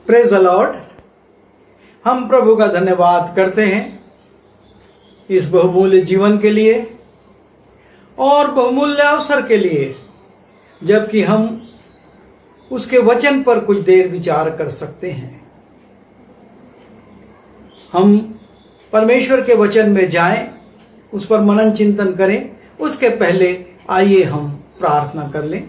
Praise the Lord. हम प्रभु का धन्यवाद करते हैं इस बहुमूल्य जीवन के लिए और बहुमूल्य अवसर के लिए, जबकि हम उसके वचन पर कुछ देर विचार कर सकते हैं। हम परमेश्वर के वचन में जाएं, उस पर मनन चिंतन करें। उसके पहले आइए हम प्रार्थना कर लें।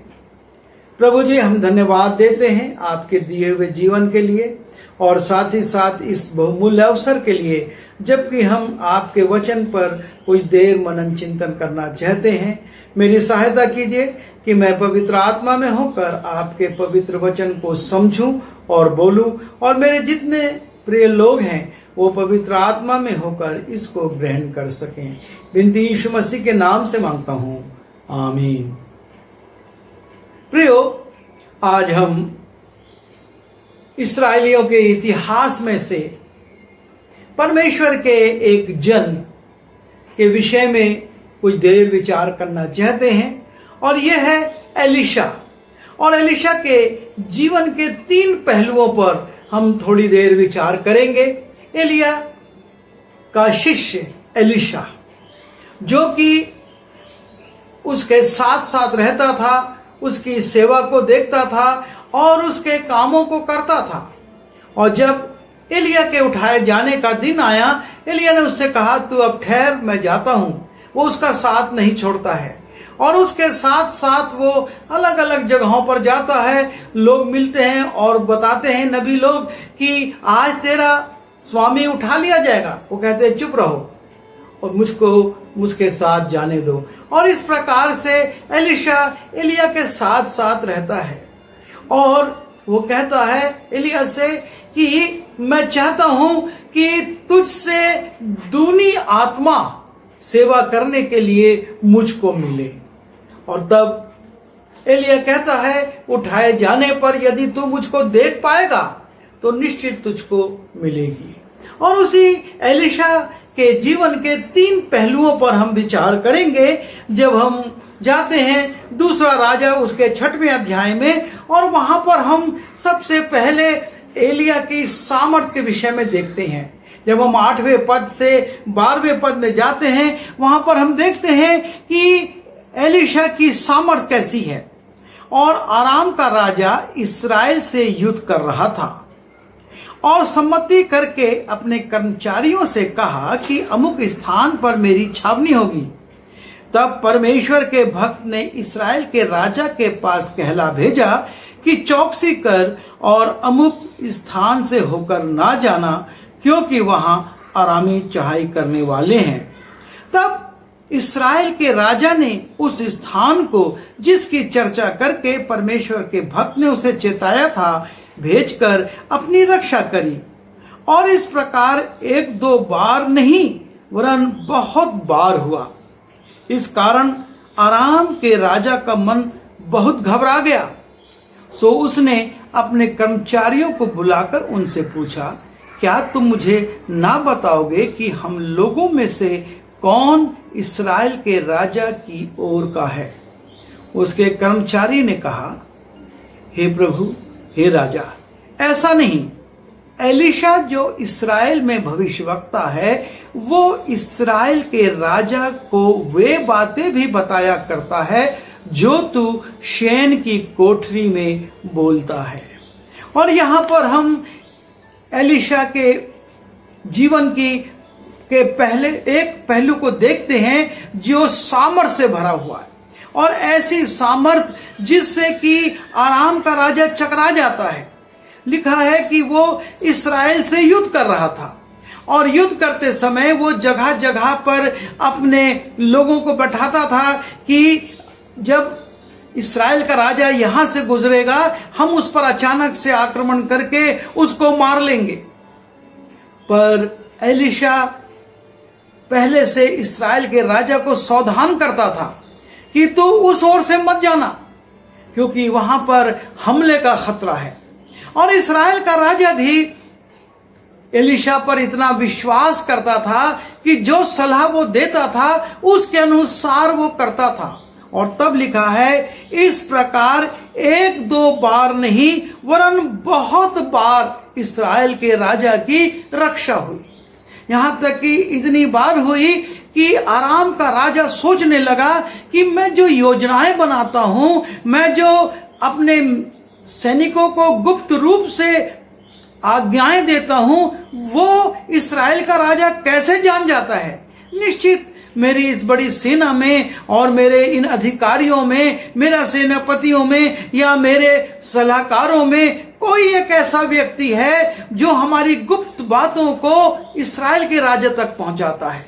प्रभु जी, हम धन्यवाद देते हैं आपके दिए हुए जीवन के लिए और साथ ही साथ इस बहुमूल्य अवसर के लिए, जबकि हम आपके वचन पर कुछ देर मनन चिंतन करना चाहते हैं। मेरी सहायता कीजिए कि मैं पवित्र आत्मा में होकर आपके पवित्र वचन को समझूं और बोलूं, और मेरे जितने प्रिय लोग हैं वो पवित्र आत्मा में होकर इसको ग्रहण कर सकें। विनती यीशु मसीह के नाम से मांगता हूं, आमीन। प्रियो, आज हम इस्राएलियों के इतिहास में से परमेश्वर के एक जन के विषय में कुछ देर विचार करना चाहते हैं, और यह है एलीशा। और एलीशा के जीवन के 3 पहलुओं पर हम थोड़ी देर विचार करेंगे। एलिया का शिष्य एलीशा, जो कि उसके साथ साथ रहता था, उसकी सेवा को देखता था और उसके कामों को करता था। और जब एलिया के उठाए जाने का दिन आया, एलिया ने उससे कहा, तू अब ठहर, मैं जाता हूं। वो उसका साथ नहीं छोड़ता है और उसके साथ साथ वो अलग अलग जगहों पर जाता है। लोग मिलते हैं और बताते हैं नबी लोग कि आज तेरा स्वामी उठा लिया जाएगा। वो कहते हैं चुप रहो और मुझके साथ जाने दो। और इस प्रकार से एलीशा एलिया के साथ साथ रहता है और वो कहता है एलिया से कि मैं चाहता हूं कि तुझसे दूनी आत्मा सेवा करने के लिए मुझको मिले। और तब एलिया कहता है, उठाए जाने पर यदि तू मुझको देख पाएगा तो निश्चित तुझको मिलेगी। और उसी एलीशा के जीवन के 3 पहलुओं पर हम विचार करेंगे जब हम जाते हैं दूसरा राजा उसके 6वें अध्याय में। और वहां पर हम सबसे पहले एलिया की सामर्थ के विषय में देखते हैं। जब हम 8वें पद से 12वें पद में जाते हैं, वहां पर हम देखते हैं कि एलीशा की सामर्थ कैसी है। और आराम का राजा इस्राएल से युद्ध कर रहा था और सम्मति करके अपने कर्मचारियों से कहा कि अमुक स्थान पर मेरी छावनी होगी। तब परमेश्वर के भक्त ने इस्राएल के राजा के पास कहला भेजा कि चौकसी कर और अमुक स्थान से होकर ना जाना, क्योंकि वहां आरामी चढ़ाई करने वाले हैं। तब इस्राएल के राजा ने उस स्थान को, जिसकी चर्चा करके परमेश्वर के भक्त ने उसे चेताया था, भेजकर अपनी रक्षा करी। और इस प्रकार 1-2 बार नहीं वरन बहुत बार हुआ। इस कारण आराम के राजा का मन बहुत घबरा गया। सो उसने अपने कर्मचारियों को बुलाकर उनसे पूछा, क्या तुम मुझे ना बताओगे कि हम लोगों में से कौन इस्राएल के राजा की ओर का है? उसके कर्मचारी ने कहा, हे प्रभु, हे राजा, ऐसा नहीं। एलीशा जो इस्राएल में भविष्यवक्ता है, वो इस्राएल के राजा को वे बातें भी बताया करता है जो तू शैन की कोठरी में बोलता है। और यहाँ पर हम एलीशा के जीवन के पहले एक पहलू को देखते हैं जो सामर्थ से भरा हुआ है, और ऐसी सामर्थ जिससे कि आराम का राजा चकरा जाता है। लिखा है कि वो इस्राएल से युद्ध कर रहा था और युद्ध करते समय वो जगह जगह पर अपने लोगों को बैठाता था कि जब इस्राएल का राजा यहां से गुजरेगा, हम उस पर अचानक से आक्रमण करके उसको मार लेंगे। पर एलीशा पहले से इस्राएल के राजा को सावधान करता था कि तू उस ओर से मत जाना, क्योंकि वहां पर हमले का खतरा है। और इस्राएल का राजा भी एलीशा पर इतना विश्वास करता था कि जो सलाह वो देता था उसके अनुसार वो करता था। और तब लिखा है, इस प्रकार एक दो बार नहीं वरन बहुत बार इस्राएल के राजा की रक्षा हुई। यहां तक कि इतनी बार हुई कि आराम का राजा सोचने लगा कि मैं जो योजनाएं बनाता हूं, मैं जो अपने सैनिकों को गुप्त रूप से आज्ञाएं देता हूं, वो इस्राएल का राजा कैसे जान जाता है। निश्चित मेरी इस बड़ी सेना में और मेरे इन अधिकारियों में, मेरा सेनापतियों में या मेरे सलाहकारों में कोई एक ऐसा व्यक्ति है जो हमारी गुप्त बातों को इस्राएल के राजा तक पहुंचाता है।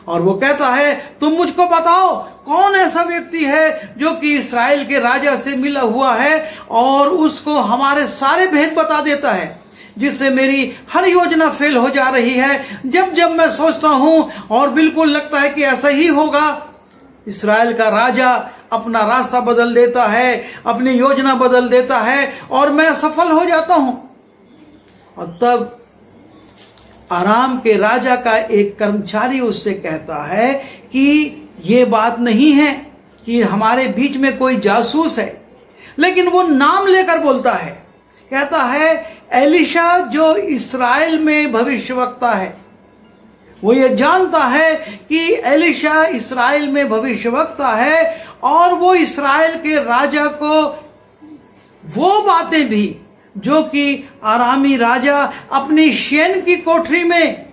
और वो कहता है, तुम मुझको बताओ कौन ऐसा व्यक्ति है जो कि इस्राएल के राजा से मिला हुआ है और उसको हमारे सारे भेद बता देता है, जिससे मेरी हर योजना फेल हो जा रही है। जब जब मैं सोचता हूं और बिल्कुल लगता है कि ऐसा ही होगा, इस्राएल का राजा अपना रास्ता बदल देता है, अपनी योजना बदल देता है और मैं सफल हो जाता हूं। और तब आराम के राजा का एक कर्मचारी उससे कहता है कि ये बात नहीं है कि हमारे बीच में कोई जासूस है, लेकिन वो नाम लेकर बोलता है। कहता है, एलिशा जो इस्राएल में भविष्यवक्ता है, वो ये जानता है कि एलिशा इस्राएल में भविष्यवक्ता है और वो इस्राएल के राजा को वो बातें भी जो कि आरामी राजा अपनी शयन की कोठरी में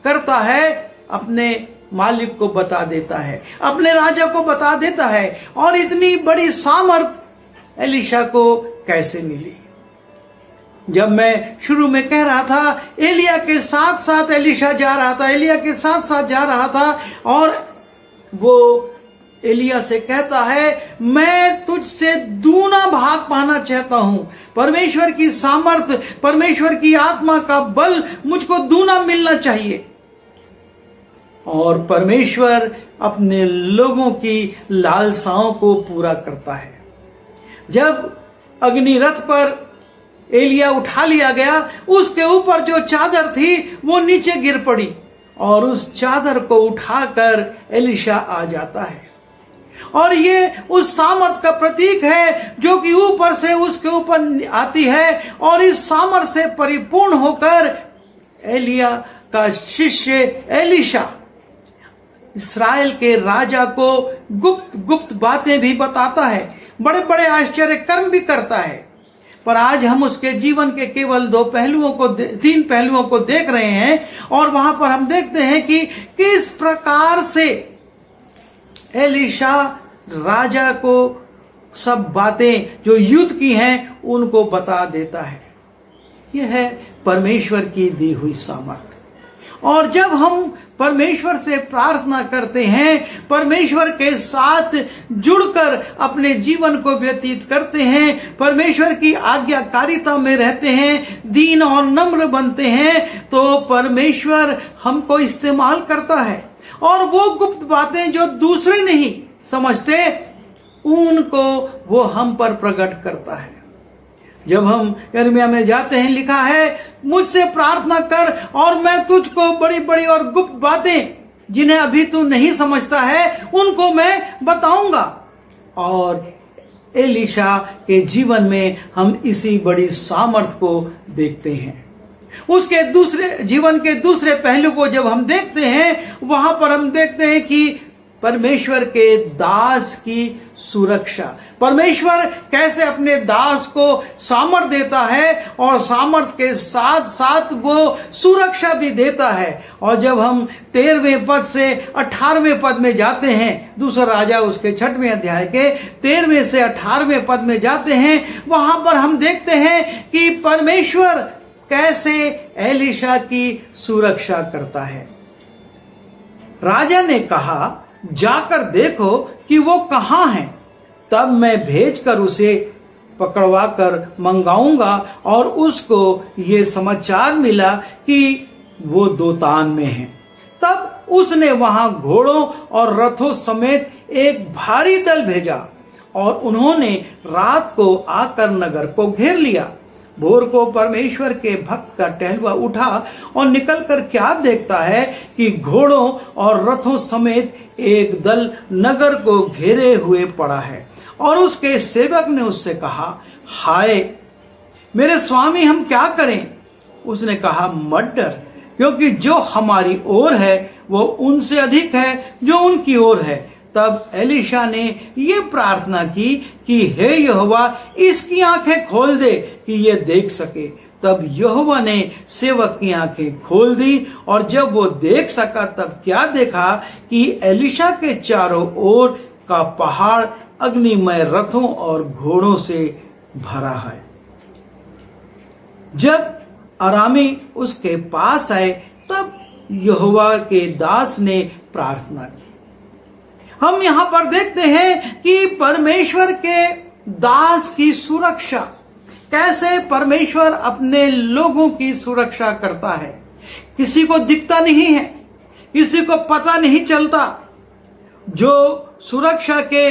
करता है, अपने मालिक को बता देता है, अपने राजा को बता देता है। और इतनी बड़ी सामर्थ एलिशा को कैसे मिली? जब मैं शुरू में कह रहा था, एलिया के साथ साथ एलिशा जा रहा था, एलिया के साथ साथ जा रहा था और वो एलिया से कहता है, मैं तुझसे दूना भाग पाना चाहता हूं। परमेश्वर की सामर्थ, परमेश्वर की आत्मा का बल मुझको दूना मिलना चाहिए। और परमेश्वर अपने लोगों की लालसाओं को पूरा करता है। जब अग्निरथ पर एलिया उठा लिया गया, उसके ऊपर जो चादर थी वो नीचे गिर पड़ी और उस चादर को उठाकर एलिशा आ जाता है। और ये उस सामर्थ का प्रतीक है जो कि ऊपर से उसके ऊपर आती है और इस सामर्थ से परिपूर्ण होकर एलिया का शिष्य एलिशा इस्राएल के राजा को गुप्त गुप्त बातें भी बताता है, बड़े बड़े आश्चर्य कर्म भी करता है। पर आज हम उसके जीवन के केवल तीन पहलुओं को देख रहे हैं और वहां पर हम देखते हैं कि किस प्रकार से एलिशा राजा को सब बातें जो युद्ध की हैं उनको बता देता है। यह है परमेश्वर की दी हुई सामर्थ। और जब हम परमेश्वर से प्रार्थना करते हैं, परमेश्वर के साथ जुड़कर अपने जीवन को व्यतीत करते हैं, परमेश्वर की आज्ञाकारिता में रहते हैं, दीन और नम्र बनते हैं, तो परमेश्वर हमको इस्तेमाल करता है और वो गुप्त बातें जो दूसरे नहीं समझते उनको वो हम पर प्रकट करता है। जब हम यिर्मयाह में जाते हैं, लिखा है, मुझसे प्रार्थना कर और मैं तुझको बड़ी बड़ी और गुप्त बातें जिन्हें अभी तू नहीं समझता है उनको मैं बताऊंगा। और एलिशा के जीवन में हम इसी बड़ी सामर्थ को देखते हैं। उसके दूसरे जीवन के दूसरे पहलू को जब हम देखते हैं, वहां पर हम देखते हैं कि परमेश्वर के दास की सुरक्षा, परमेश्वर कैसे अपने दास को सामर्थ देता है और सामर्थ के साथ साथ वो सुरक्षा भी देता है। और जब हम 13वें पद से 18वें पद में जाते हैं, दूसरा राजा उसके 6वें अध्याय के 13वें से 18वें पद में जाते हैं, वहां पर हम देखते हैं कि परमेश्वर कैसे एलिशा की सुरक्षा करता है। राजा ने कहा, जाकर देखो कि वो कहाँ है, तब मैं भेजकर उसे पकड़वा कर मंगाऊंगा। और उसको ये समाचार मिला कि वो दोतान में है। तब उसने वहां घोड़ों और रथों समेत एक भारी दल भेजा और उन्होंने रात को आकर नगर को घेर लिया। भोर को परमेश्वर के भक्त का टहलुआ उठा और निकलकर क्या देखता है कि घोड़ों और रथों समेत एक दल नगर को घेरे हुए पड़ा है। और उसके सेवक ने उससे कहा, हाय मेरे स्वामी, हम क्या करें? उसने कहा, मत डर, क्योंकि जो हमारी ओर है वो उनसे अधिक है जो उनकी ओर है। तब एलीशा ने ये प्रार्थना की कि हे यहोवा, इसकी आंखें खोल दे कि ये देख सके। तब यहोवा ने सेवक की आंखें खोल दी, और जब वो देख सका तब क्या देखा कि एलीशा के चारों ओर का पहाड़ अग्निमय रथों और घोड़ों से भरा है। जब अरामी उसके पास आए तब यहोवा के दास ने प्रार्थना की। हम यहां पर देखते हैं कि परमेश्वर के दास की सुरक्षा, कैसे परमेश्वर अपने लोगों की सुरक्षा करता है। किसी को दिखता नहीं है, किसी को पता नहीं चलता। जो सुरक्षा के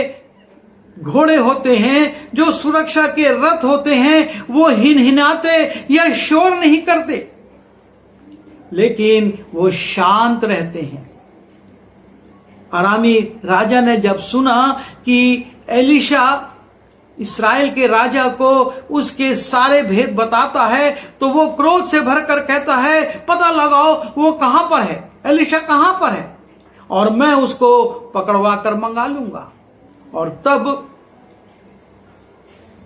घोड़े होते हैं, जो सुरक्षा के रथ होते हैं, वो हिनहिनाते या शोर नहीं करते, लेकिन वो शांत रहते हैं। अरामी राजा ने जब सुना कि एलीशा इस्राएल के राजा को उसके सारे भेद बताता है, तो वो क्रोध से भरकर कहता है, पता लगाओ वो कहां पर है, एलीशा कहां पर है, और मैं उसको पकड़वा कर मंगा लूंगा। और तब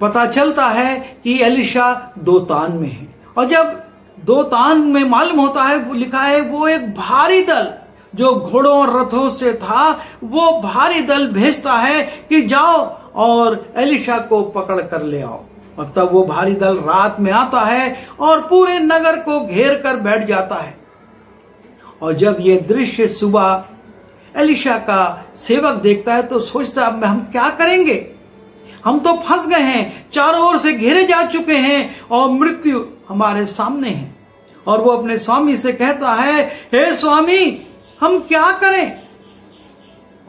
पता चलता है कि एलीशा दोतान में है। और जब दोतान में मालूम होता है, वो लिखा है, वो एक भारी दल जो घोड़ों और रथों से था, वो भारी दल भेजता है कि जाओ और एलीशा को पकड़ कर ले आओ। और तब वो भारी दल रात में आता है और पूरे नगर को घेर कर बैठ जाता है। और जब ये दृश्य सुबह एलीशा का सेवक देखता है तो सोचता है, अब हम क्या करेंगे, हम तो फंस गए हैं, चारों ओर से घेरे जा चुके हैं और मृत्यु हमारे सामने है। और वो अपने स्वामी से कहता है, हे स्वामी, हम क्या करें?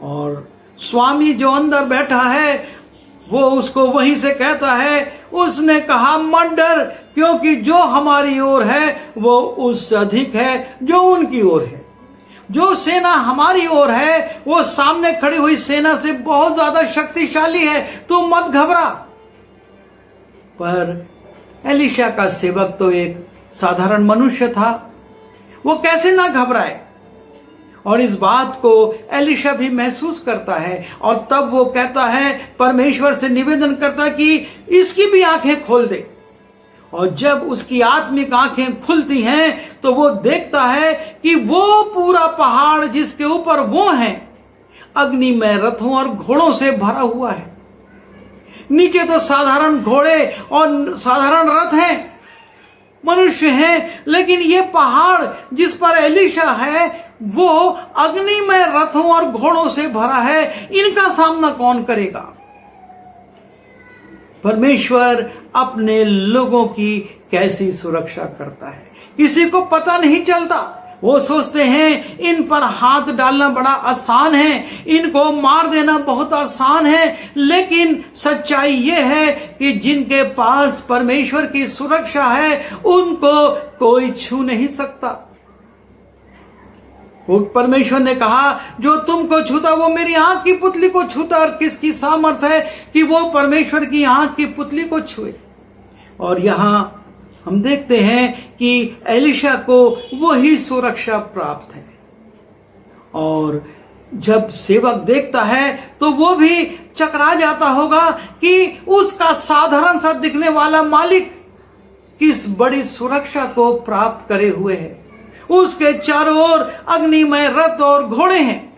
और स्वामी जो अंदर बैठा है वो उसको वहीं से कहता है, उसने कहा, मत डर, क्योंकि जो हमारी ओर है वो उससे अधिक है जो उनकी ओर है। जो सेना हमारी ओर है वो सामने खड़ी हुई सेना से बहुत ज्यादा शक्तिशाली है, तू मत घबरा। पर एलीशा का सेवक तो एक साधारण मनुष्य था, वो कैसे ना घबराए। और इस बात को एलीशा भी महसूस करता है, और तब वो कहता है, परमेश्वर से निवेदन करता कि इसकी भी आंखें खोल दे। और जब उसकी आत्मिक आंखें खुलती हैं तो वो देखता है कि वो पूरा पहाड़ जिसके ऊपर वो हैं, अग्निमय रथों और घोड़ों से भरा हुआ है। नीचे तो साधारण घोड़े और साधारण रथ हैं, मनुष्य हैं, लेकिन ये पहाड़ जिस पर एलीशा है वो अग्निमय रथों और घोड़ों से भरा है। इनका सामना कौन करेगा? परमेश्वर अपने लोगों की कैसी सुरक्षा करता है, किसी को पता नहीं चलता। वो सोचते हैं इन पर हाथ डालना बड़ा आसान है, इनको मार देना बहुत आसान है, लेकिन सच्चाई ये है कि जिनके पास परमेश्वर की सुरक्षा है उनको कोई छू नहीं सकता। वो परमेश्वर ने कहा, जो तुमको छूता वो मेरी आंख की पुतली को छूता। और किसकी सामर्थ है कि वो परमेश्वर की आंख की पुतली को छुए? और यहां हम देखते हैं कि एलीशा को वही सुरक्षा प्राप्त है। और जब सेवक देखता है तो वो भी चकरा जाता होगा कि उसका साधारण सा दिखने वाला मालिक किस बड़ी सुरक्षा को प्राप्त करे हुए है। उसके चारों ओर अग्निमय रथ और घोड़े हैं।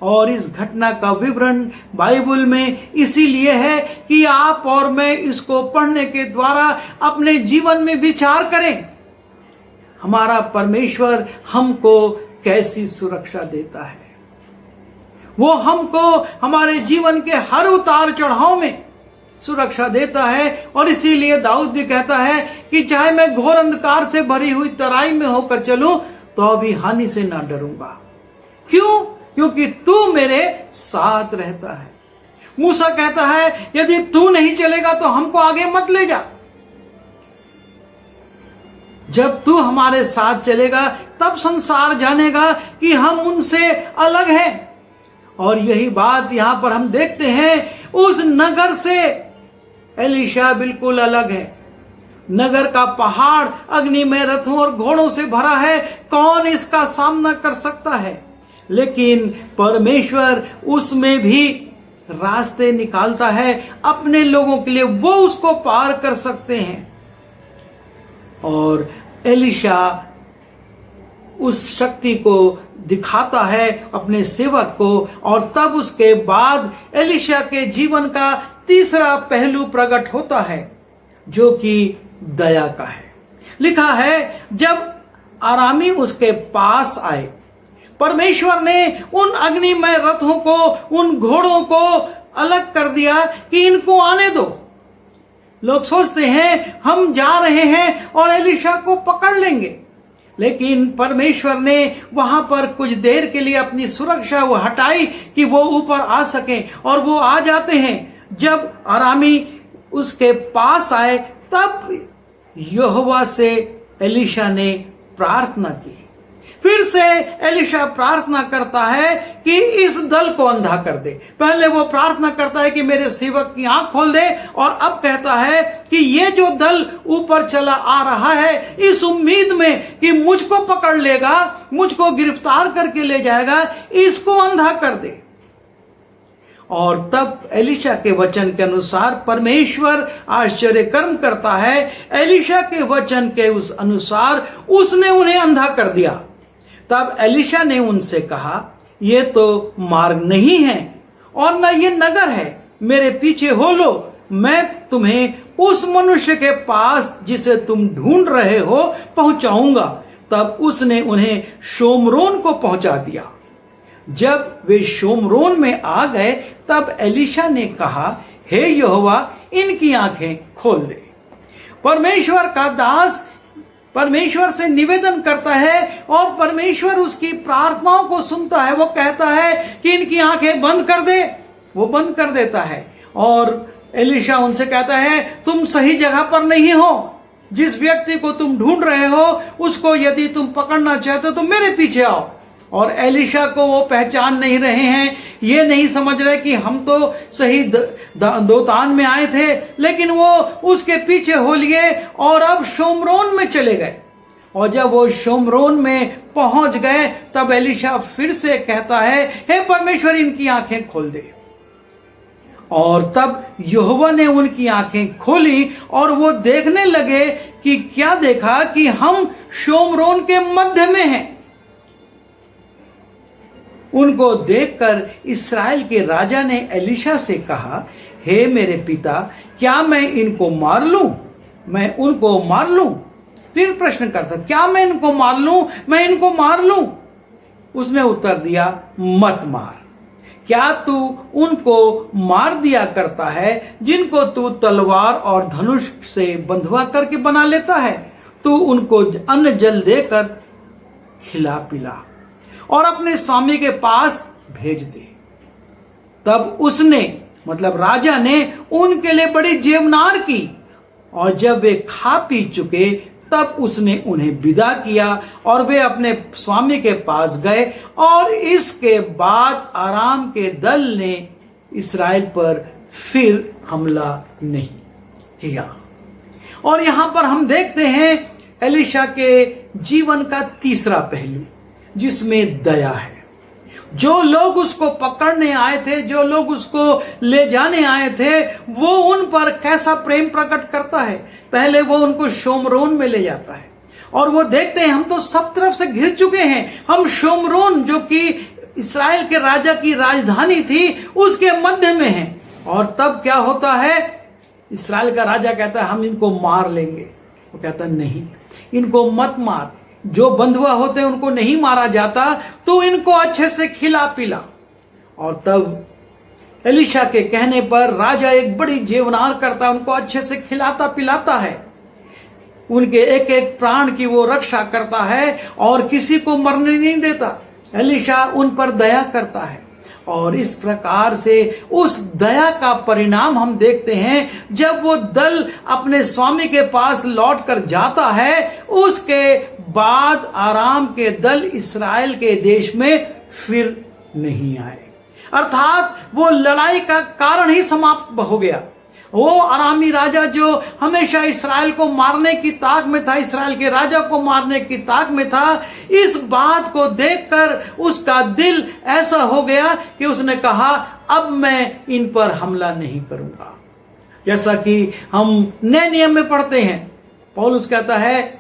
और इस घटना का विवरण बाइबल में इसीलिए है कि आप और मैं इसको पढ़ने के द्वारा अपने जीवन में विचार करें, हमारा परमेश्वर हमको कैसी सुरक्षा देता है। वो हमको हमारे जीवन के हर उतार चढ़ाव में सुरक्षा देता है। और इसीलिए दाऊद भी कहता है कि चाहे मैं घोर अंधकार से भरी हुई तराई में होकर चलूं तो अभी हानि से ना डरूंगा। क्यों? क्योंकि तू मेरे साथ रहता है। मूसा कहता है, यदि तू नहीं चलेगा तो हमको आगे मत ले जा। जब तू हमारे साथ चलेगा तब संसार जानेगा कि हम उनसे अलग हैं। और यही बात यहां पर हम देखते हैं, उस नगर से एलीशा बिल्कुल अलग है। नगर का पहाड़ अग्निमय रथों और घोड़ों से भरा है, कौन इसका सामना कर सकता है? लेकिन परमेश्वर उसमें भी रास्ते निकालता है अपने लोगों के लिए, वो उसको पार कर सकते हैं। और एलीशा उस शक्ति को दिखाता है अपने सेवक को, और तब उसके बाद एलीशा के जीवन का तीसरा पहलू प्रकट होता है, जो कि दया का है। लिखा है, जब आरामी उसके पास आए, परमेश्वर ने उन अग्निमय रथों को, उन घोड़ों को अलग कर दिया कि इनको आने दो। लोग सोचते हैं हम जा रहे हैं और एलीशा को पकड़ लेंगे, लेकिन परमेश्वर ने वहां पर कुछ देर के लिए अपनी सुरक्षा वो हटाई कि वो ऊपर आ सके, और वो आ जाते हैं। जब आरामी उसके पास आए, तब यहोवा से एलीशा ने प्रार्थना की। फिर से एलीशा प्रार्थना करता है कि इस दल को अंधा कर दे। पहले वो प्रार्थना करता है कि मेरे सेवक की आंख खोल दे, और अब कहता है कि ये जो दल ऊपर चला आ रहा है, इस उम्मीद में कि मुझको पकड़ लेगा, मुझको गिरफ्तार करके ले जाएगा, इसको अंधा कर दे। और तब एलीशा के वचन के अनुसार परमेश्वर आश्चर्य कर्म करता है। एलीशा के वचन के उस अनुसार उसने उन्हें अंधा कर दिया। तब एलीशा ने उनसे कहा, ये तो मार्ग नहीं है और न ये नगर है, मेरे पीछे हो लो, मैं तुम्हें उस मनुष्य के पास जिसे तुम ढूंढ रहे हो पहुंचाऊंगा। तब उसने उन्हें शोमरोन को पहुंचा दिया। जब वे शोमरोन में आ गए, तब एलीशा ने कहा, हे यहोवा, इनकी आंखें खोल दे। परमेश्वर का दास परमेश्वर से निवेदन करता है और परमेश्वर उसकी प्रार्थनाओं को सुनता है। वो कहता है कि इनकी आंखें बंद कर दे, वो बंद कर देता है। और एलीशा उनसे कहता है, तुम सही जगह पर नहीं हो। जिस व्यक्ति को तुम ढूंढ रहे हो, उसको यदि तुम पकड़ना चाहते हो तो मेरे पीछे आओ। और एलीशा को वो पहचान नहीं रहे हैं, ये नहीं समझ रहे कि हम तो सही दोतान में आए थे, लेकिन वो उसके पीछे हो लिए और अब शोमरोन में चले गए। और जब वो शोमरोन में पहुंच गए, तब एलीशा फिर से कहता है, हे परमेश्वर, इनकी आंखें खोल दे। और तब यहोवा ने उनकी आंखें खोली और वो देखने लगे कि क्या देखा कि हम शोमरोन के मध्य में हैं। उनको देखकर इस्राएल के राजा ने एलीशा से कहा, हे मेरे पिता, क्या मैं इनको मार लूं? मैं उनको मार लूं? फिर प्रश्न करता, क्या मैं इनको मार लूं? मैं इनको मार लूं? उसने उत्तर दिया, मत मार। क्या तू उनको मार दिया करता है जिनको तू तलवार और धनुष से बंधवा करके बना लेता है? तू उनको अन्न जल देकर खिला पिला और अपने स्वामी के पास भेज दे। तब उसने, मतलब राजा ने, उनके लिए बड़ी जेवनार की, और जब वे खा पी चुके, तब उसने उन्हें विदा किया और वे अपने स्वामी के पास गए। और इसके बाद आराम के दल ने इस्राएल पर फिर हमला नहीं किया। और यहां पर हम देखते हैं एलीशा के जीवन का तीसरा पहलू, जिसमें दया है। जो लोग उसको पकड़ने आए थे, जो लोग उसको ले जाने आए थे, वो उन पर कैसा प्रेम प्रकट करता है। पहले वो उनको शोमरोन में ले जाता है और वो देखते हैं हम तो सब तरफ से घिर चुके हैं, हम शोमरोन जो कि इस्राएल के राजा की राजधानी थी उसके मध्य में हैं। और तब क्या होता है, इस्राएल का राजा कहता है हम इनको मार लेंगे। वो कहता नहीं, इनको मत मार, जो बंधुआ होते हैं उनको नहीं मारा जाता, तो इनको अच्छे से खिला पिला। और तब एलीशा के कहने पर राजा एक बड़ी जेवनार करता है, उनको अच्छे से खिलाता पिलाता है, उनके एक एक प्राण की वो रक्षा करता है और किसी को मरने नहीं देता। एलीशा उन पर दया करता है और इस प्रकार से उस दया का परिणाम हम देखते हैं। जब वो दल अपने स्वामी के पास लौट कर जाता है, उसके बाद आराम के दल इस्राएल के देश में फिर नहीं आए, अर्थात वो लड़ाई का कारण ही समाप्त हो गया। वो अरामी राजा जो हमेशा इस्राएल को मारने की ताक में था, इस्राएल के राजा को मारने की ताक में था, इस बात को देखकर उसका दिल ऐसा हो गया कि उसने कहा अब मैं इन पर हमला नहीं करूंगा। जैसा कि हम नए नियम में पढ़ते हैं, पौलुस कहता है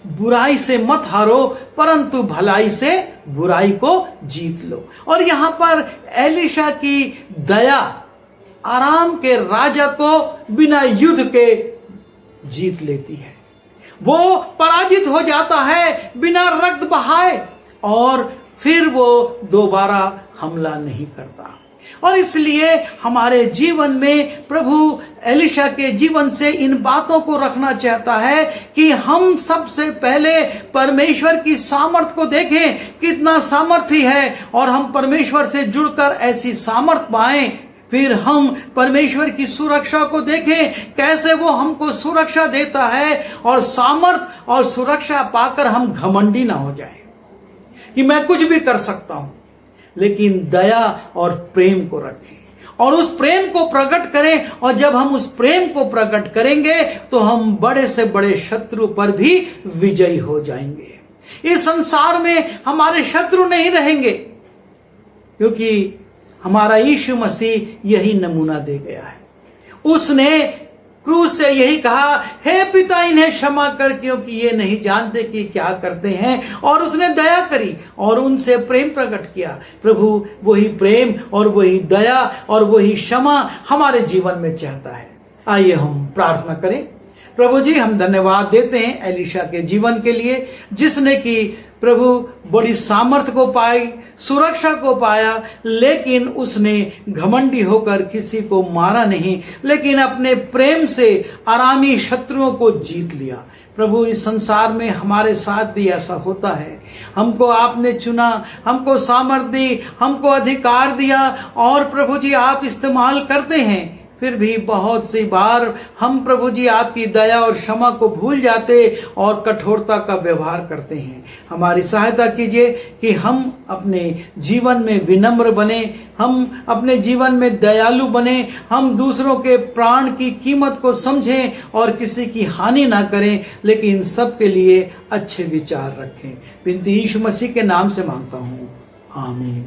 बुराई से मत हारो परंतु भलाई से बुराई को जीत लो। और यहां पर एलीशा की दया आराम के राजा को बिना युद्ध के जीत लेती है। वो पराजित हो जाता है बिना रक्त बहाए और फिर वो दोबारा हमला नहीं करता। और इसलिए हमारे जीवन में प्रभु एलीशा के जीवन से इन बातों को रखना चाहता है कि हम सबसे पहले परमेश्वर की सामर्थ को देखें, कितना सामर्थ्य है, और हम परमेश्वर से जुड़कर ऐसी सामर्थ पाएं। फिर हम परमेश्वर की सुरक्षा को देखें, कैसे वो हमको सुरक्षा देता है, और सामर्थ और सुरक्षा पाकर हम घमंडी ना हो जाएं कि मैं कुछ भी कर सकता हूं, लेकिन दया और प्रेम को रखें और उस प्रेम को प्रकट करें। और जब हम उस प्रेम को प्रकट करेंगे तो हम बड़े से बड़े शत्रु पर भी विजयी हो जाएंगे। इस संसार में हमारे शत्रु नहीं रहेंगे, क्योंकि हमारा यीशु मसीह यही नमूना दे गया है। उसने क्रूस से यही कहा, हे पिता इन्हें क्षमा कर क्योंकि ये नहीं जानते कि क्या करते हैं, और उसने दया करी और उनसे प्रेम प्रकट किया। प्रभु वही प्रेम और वही दया और वही क्षमा हमारे जीवन में चाहता है। आइए हम प्रार्थना करें। प्रभु जी, हम धन्यवाद देते हैं एलीशा के जीवन के लिए, जिसने कि प्रभु बड़ी सामर्थ को पाई, सुरक्षा को पाया, लेकिन उसने घमंडी होकर किसी को मारा नहीं, लेकिन अपने प्रेम से आरामी शत्रुओं को जीत लिया। प्रभु, इस संसार में हमारे साथ भी ऐसा होता है। हमको आपने चुना, हमको सामर्थ दी, हमको अधिकार दिया, और प्रभु जी आप इस्तेमाल करते हैं। फिर भी बहुत सी बार हम प्रभु जी आपकी दया और क्षमा को भूल जाते और कठोरता का व्यवहार करते हैं। हमारी सहायता कीजिए कि हम अपने जीवन में विनम्र बने, हम अपने जीवन में दयालु बने, हम दूसरों के प्राण की कीमत को समझें और किसी की हानि ना करें, लेकिन सबके लिए अच्छे विचार रखें। बिनती यीशु मसीह के नाम से मांगता हूँ, आमीन।